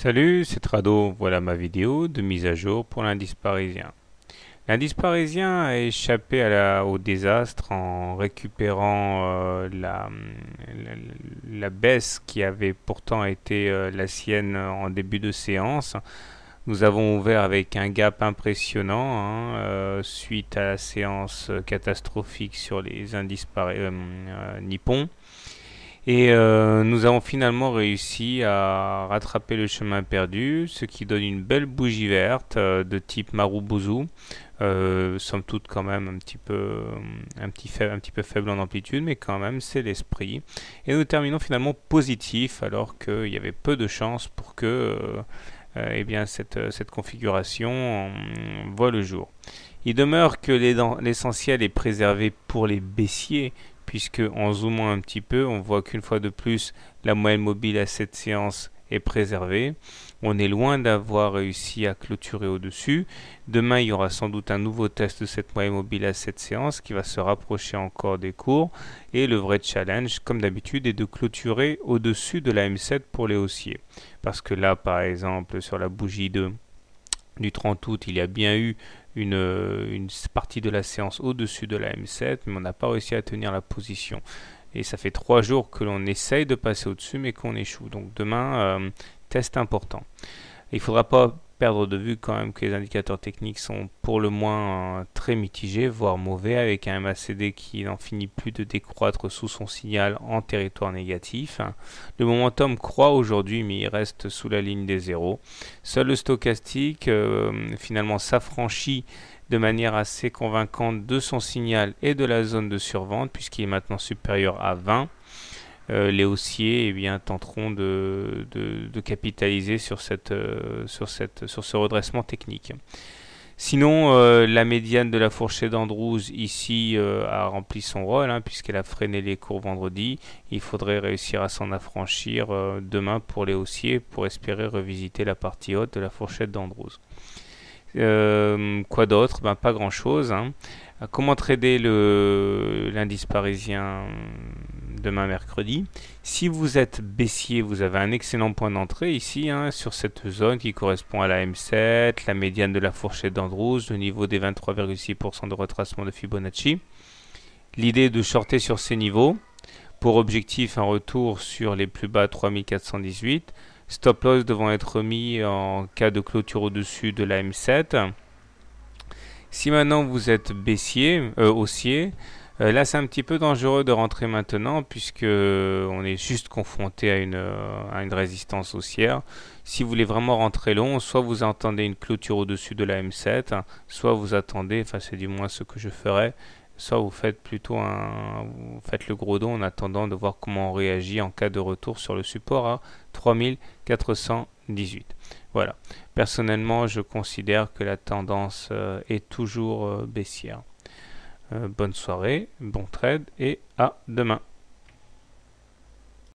Salut, c'est Trado, voilà ma vidéo de mise à jour pour l'indice parisien. L'indice parisien a échappé au désastre en récupérant la baisse qui avait pourtant été la sienne en début de séance. Nous avons ouvert avec un gap impressionnant suite à la séance catastrophique sur les indices nippons. Et nous avons finalement réussi à rattraper le chemin perdu, ce qui donne une belle bougie verte de type Marubozu, somme toute quand même un petit peu faible en amplitude, mais quand même c'est l'esprit. Et nous terminons finalement positif, alors qu'il y avait peu de chances pour que eh bien cette configuration voit le jour. Il demeure que l'essentiel est préservé pour les baissiers, puisque en zoomant un petit peu, on voit qu'une fois de plus, la moyenne mobile à cette séance est préservée. On est loin d'avoir réussi à clôturer au-dessus. Demain, il y aura sans doute un nouveau test de cette moyenne mobile à cette séance qui va se rapprocher encore des cours. Et le vrai challenge, comme d'habitude, est de clôturer au-dessus de la M7 pour les haussiers. Parce que là, par exemple, sur la bougie du 30 août, il y a bien eu une partie de la séance au-dessus de la M7, mais on n'a pas réussi à tenir la position. Et ça fait 3 jours que l'on essaye de passer au-dessus, mais qu'on échoue. Donc demain, test important. Il ne faudra pas perdre de vue quand même que les indicateurs techniques sont pour le moins très mitigés, voire mauvais, avec un MACD qui n'en finit plus de décroître sous son signal en territoire négatif. Le momentum croît aujourd'hui, mais il reste sous la ligne des zéros. Seul le stochastique finalement s'affranchit de manière assez convaincante de son signal et de la zone de survente, puisqu'il est maintenant supérieur à 20. Les haussiers tenteront de capitaliser sur ce redressement technique. Sinon, la médiane de la fourchette d'Andrews ici a rempli son rôle, puisqu'elle a freiné les cours vendredi. Il faudrait réussir à s'en affranchir demain pour les haussiers pour espérer revisiter la partie haute de la fourchette d'Andrews. Quoi d'autre? Pas grand chose. Comment trader l'indice parisien demain mercredi? Si vous êtes baissier, vous avez un excellent point d'entrée ici, sur cette zone qui correspond à la M7, la médiane de la fourchette d'Andrews, le niveau des 23,6% de retracement de Fibonacci. L'idée est de shorter sur ces niveaux. Pour objectif, un retour sur les plus bas 3418. Stop loss devant être mis en cas de clôture au-dessus de la M7. Si maintenant vous êtes haussier, là c'est un petit peu dangereux de rentrer maintenant puisque on est juste confronté à une résistance haussière. Si vous voulez vraiment rentrer long, soit vous attendez une clôture au-dessus de la M7, soit vous attendez, enfin c'est du moins ce que je ferais, soit vous faites vous faites le gros dos en attendant de voir comment on réagit en cas de retour sur le support à 3418. Voilà. Personnellement, je considère que la tendance est toujours baissière. Bonne soirée, bon trade et à demain.